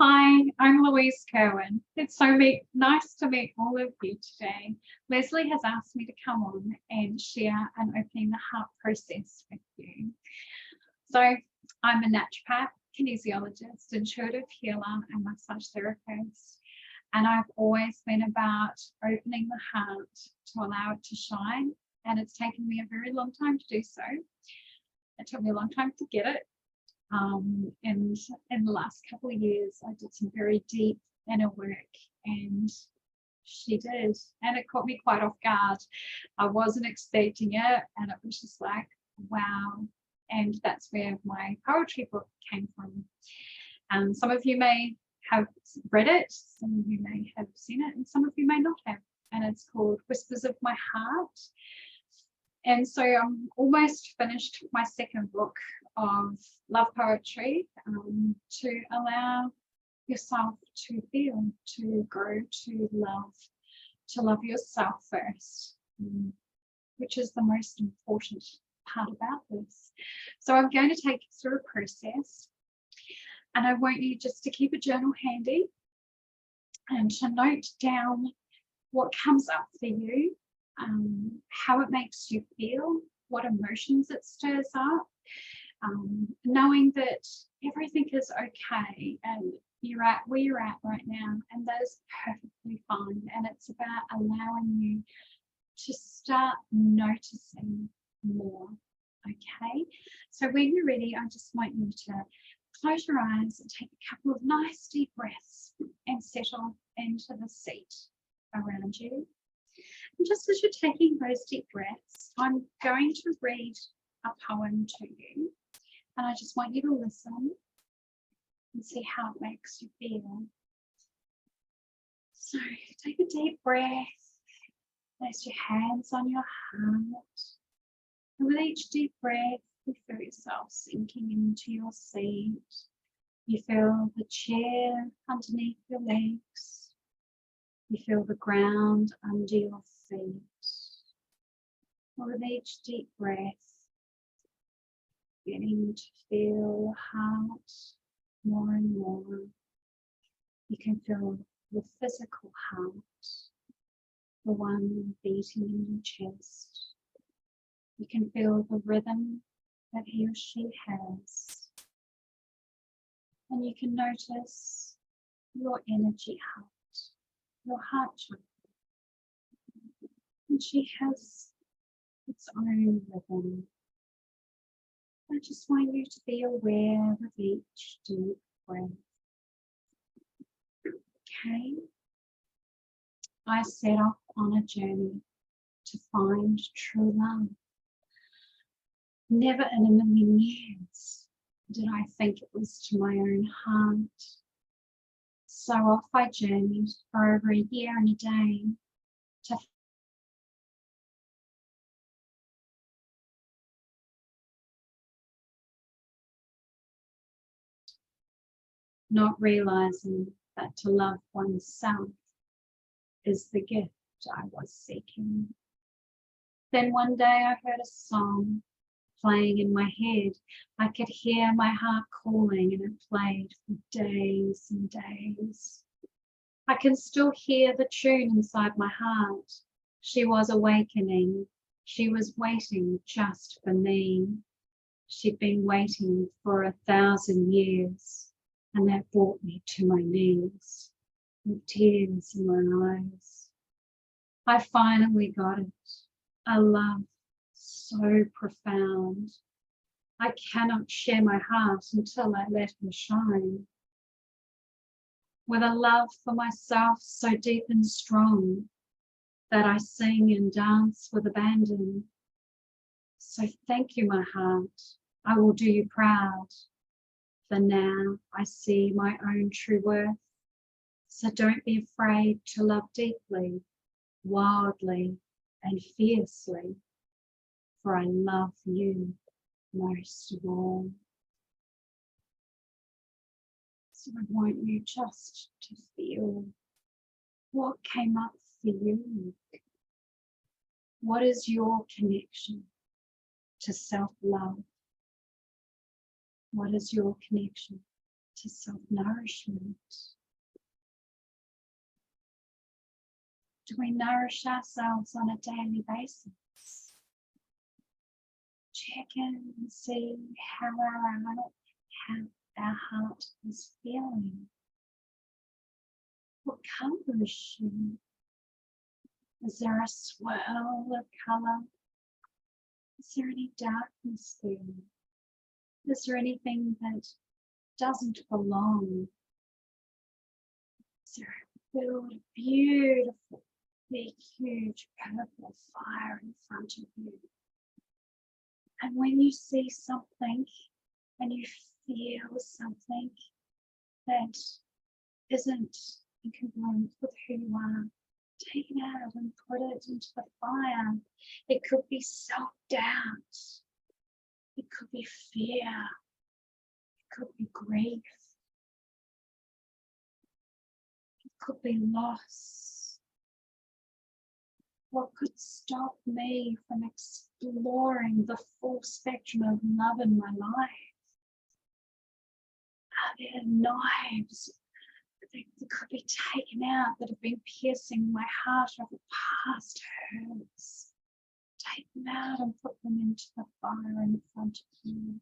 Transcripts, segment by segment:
Hi, I'm Louise Kerwin. It's nice to meet all of you today. Leslie has asked me to come on and share an opening the heart process with you. So I'm a naturopath, kinesiologist, intuitive healer, and massage therapist. And I've always been about opening the heart to allow it to shine. And it's taken me a very long time to do so. It took me a long time to get it. And in the last couple of years, I did some very deep inner work, and she did. And it caught me quite off guard. I wasn't expecting it, and it was just like, wow. And that's where my poetry book came from. Some of you may have read it, some of you may have seen it, and some of you may not have. And it's called Whispers of My Heart. And so I'm almost finished my second book of love poetry, to allow yourself to feel, to grow, to love yourself first, which is the most important part about this. So I'm going to take you through a process, and I want you just to keep a journal handy and to note down what comes up for you, how it makes you feel, what emotions it stirs up, knowing that everything is okay and you're at where you're at right now, and that is perfectly fine. And it's about allowing you to start noticing more. Okay, so when you're ready, I just want you to close your eyes and take a couple of nice deep breaths and settle into the seat around you. And just as you're taking those deep breaths, I'm going to read a poem to you, and I just want you to listen and see how it makes you feel. So take a deep breath, place your hands on your heart, and with each deep breath, you feel yourself sinking into your seat. You feel the chair underneath your legs. You feel the ground under your feet. With each deep breath, beginning to feel your heart more and more. You can feel the physical heart, the one beating in your chest. You can feel the rhythm that he or she has. And you can notice your energy heart, your heart chakra. And she has its own rhythm. I just want you to be aware of each deep breath. Okay. I set off on a journey to find true love. Never in a million years did I think it was to my own heart. So off I journeyed for over a year and a day to not realizing that to love oneself is the gift I was seeking. Then one day I heard a song playing in my head. I could hear my heart calling, and it played for days and days. I can still hear the tune inside my heart. She was awakening. She was waiting just for me. She'd been waiting for 1,000 years, and that brought me to my knees with tears in my eyes. I finally got it. A love so profound. I cannot share my heart until I let her shine. With a love for myself so deep and strong that I sing and dance with abandon. So thank you, my heart. I will do you proud. For now I see my own true worth. So don't be afraid to love deeply, wildly, and fiercely. For I love you most of all. So I want you just to feel what came up for you. What is your connection to self-love? What is your connection to self-nourishment. Do we nourish ourselves on a daily basis? Check in and see how our heart is feeling. What colour is she? Is there a swirl of colour? Is there any darkness there? Is there anything that doesn't belong? Is there a build beautiful, big, huge purple fire in front of you? And when you see something and you feel something that isn't in congruence with who you are, take it out and put it into the fire. It could be self-doubt. It could be fear. It could be grief. It could be loss. What could stop me from exploring the full spectrum of love in my life? Are there knives that could be taken out that have been piercing my heart over past hurts? Take them out and put them into the fire in front of you.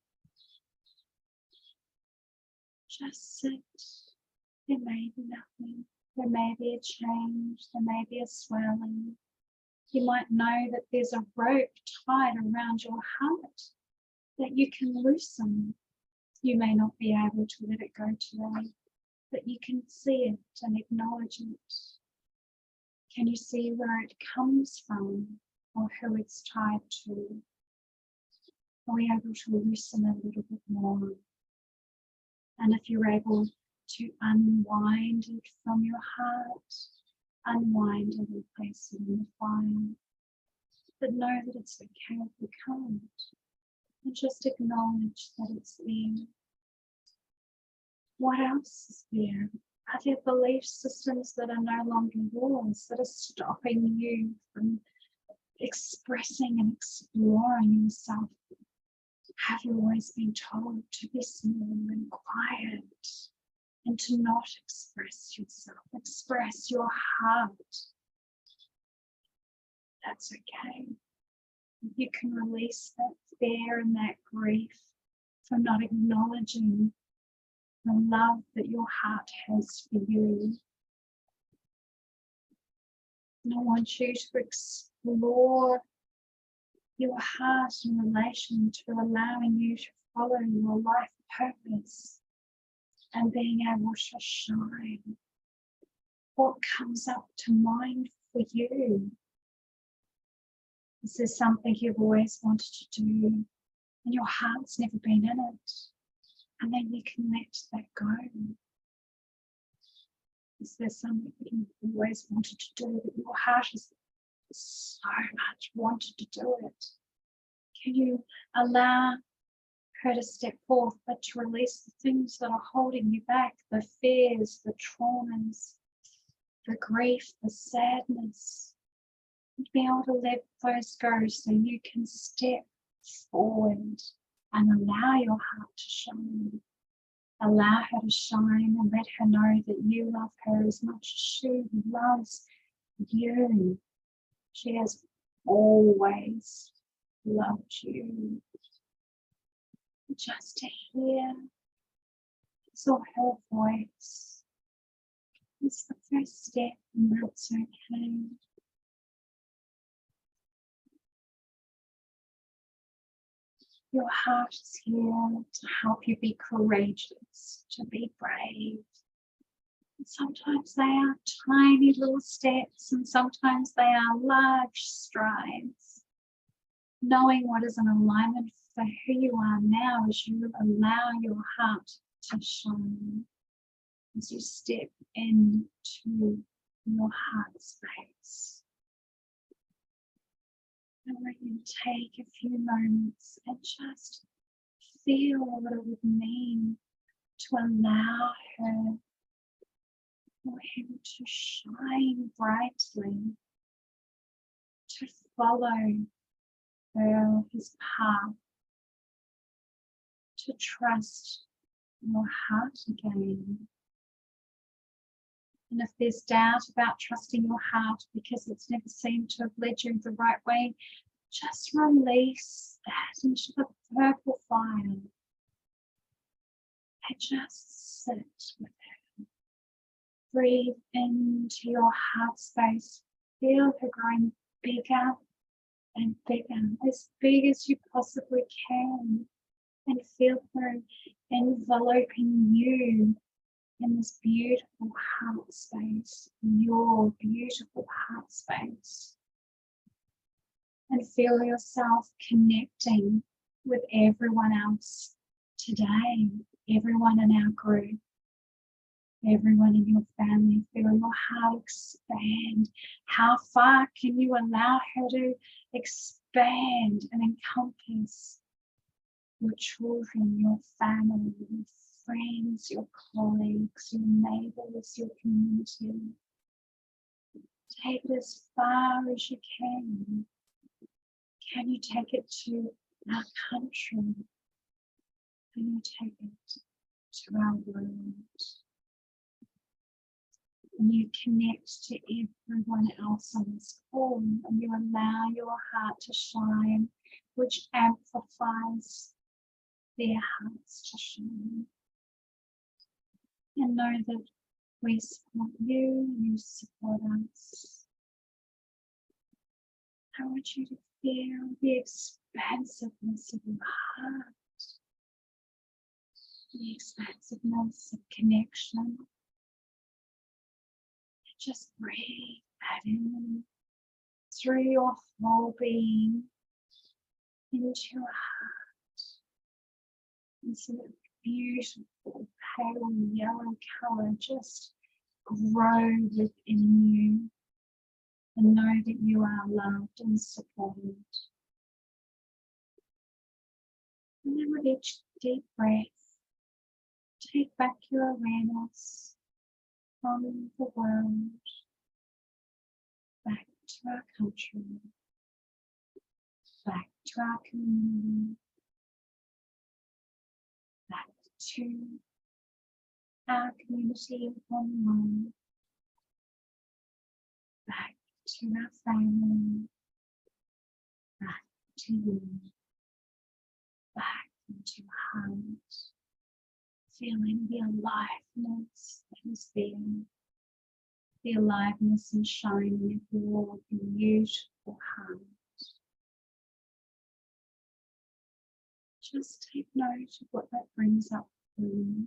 Just sit. There may be nothing. There may be a change. There may be a swelling. You might know that there's a rope tied around your heart that you can loosen. You may not be able to let it go today, but you can see it and acknowledge it. Can you see where it comes from or who it's tied to? Are we able to loosen a little bit more? And if you're able to unwind it from your heart, unwind it and place it in the fire. But know that it's okay if you can't. And just acknowledge that it's there. What else is there? Are there belief systems that are no longer yours, that are stopping you from expressing and exploring yourself? Have you always been told to be small and quiet and to not express yourself? Express your heart. That's okay. You can release that fear and that grief for not acknowledging the love that your heart has for you. And I want you to explore your heart in relation to allowing you to follow your life purpose and being able to shine. What comes up to mind for you? Is there something you've always wanted to do and your heart's never been in it? And then you can let that go. Is there something that you've always wanted to do that your heart has so much wanted to do it? Can you allow her to step forth, but to release the things that are holding you back, the fears, the traumas, the grief, the sadness, and be able to let those go so you can step forward and allow your heart to shine. Allow her to shine and let her know that you love her as much as she loves you. She has always loved you. Just to hear so her voice is the first step, and that's okay. Your heart is here to help you be courageous, to be brave. And sometimes they are tiny little steps, and sometimes they are large strides. Knowing what is in alignment for who you are now as you allow your heart to shine, as you step into your heart space. And when you take a few moments and just feel what it would mean to allow her or him to shine brightly, to follow his path, to trust your heart again. And if there's doubt about trusting your heart because it's never seemed to have led you the right way, just release that into the purple fire and just sit with it. Breathe into your heart space. Feel her growing bigger and bigger, as big as you possibly can. And feel her enveloping you in this beautiful heart space, your beautiful heart space. And feel yourself connecting with everyone else today, everyone in our group, everyone in your family. Feel your heart expand. How far can you allow her to expand and encompass your children, your family, your friends, your colleagues, your neighbours, your community? Take it as far as you can. Can you take it to our country? Can you take it to our world? And you connect to everyone else on this call, and you allow your heart to shine, which amplifies their hearts to shine. And know that we support you, you support us. I want you to feel the expansiveness of your heart, the expansiveness of connection. Just breathe that in through your whole being into your heart. And so that beautiful pale yellow colour just grow within you, and know that you are loved and supported. And then with each deep breath, take back your awareness from the world, back to our country, back to our community, back to our community online, back to our family, back to you, back into your heart, feeling the aliveness that is there, the aliveness and shining of your beautiful heart. Just take note of what that brings up for you.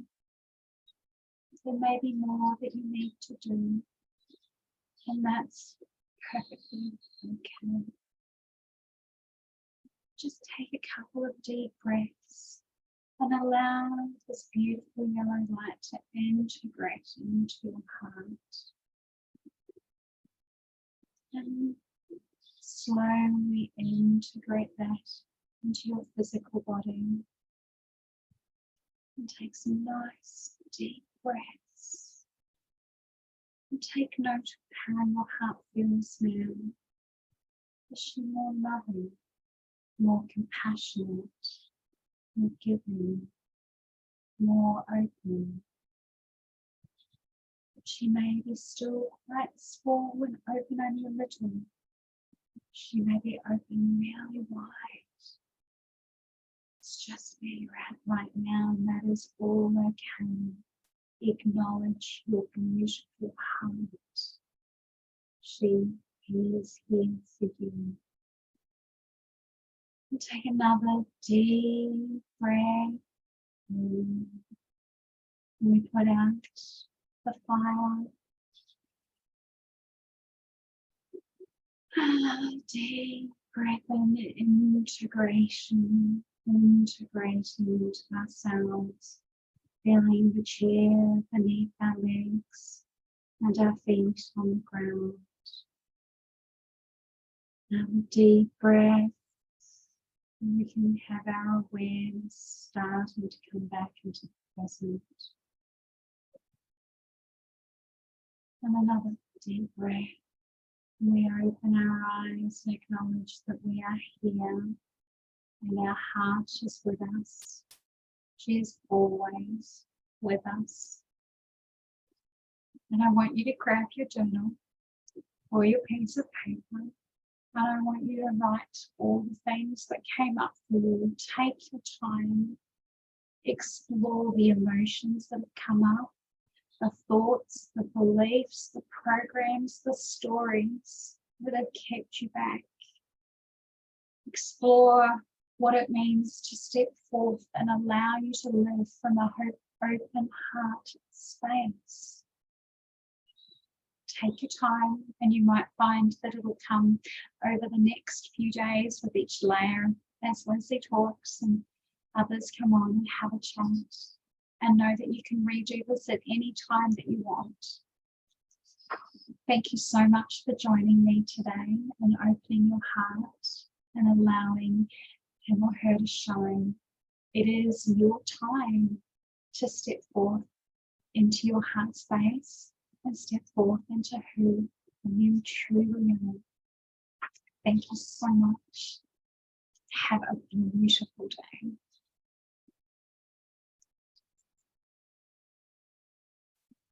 There may be more that you need to do, and that's perfectly okay. Just take a couple of deep breaths and allow this beautiful yellow light to integrate into your heart. And slowly integrate that into your physical body. And take some nice deep breaths. And take note of how your heart feels now. Is she more loving, more compassionate, more giving, more open? She may be still quite small and open only a little. She may be open really wide. It's just where you're at right now, and that is all okay. Acknowledge your beautiful heart. She is here for you. And take another deep breath. We put out the fire. Deep breath in, integration, integrating into ourselves, feeling the chair beneath our legs and our feet on the ground. Deep breath. We can have our awareness starting to come back into the present. And another deep breath. We open our eyes and acknowledge that we are here, and our heart is with us. She is always with us. And I want you to grab your journal or your piece of paper, and I want you to write all the things that came up for you. Take your time, explore the emotions that have come up, the thoughts, the beliefs, the programs, the stories that have kept you back. Explore what it means to step forth and allow you to live from a open heart space. Take your time, and you might find that it'll come over the next few days with each layer as Leslie talks and others come on and have a chat. And know that you can redo this at any time that you want. Thank you so much for joining me today and opening your heart and allowing him or her to shine. It is your time to step forth into your heart space and step forth into who you truly are. Thank you so much. Have a beautiful day.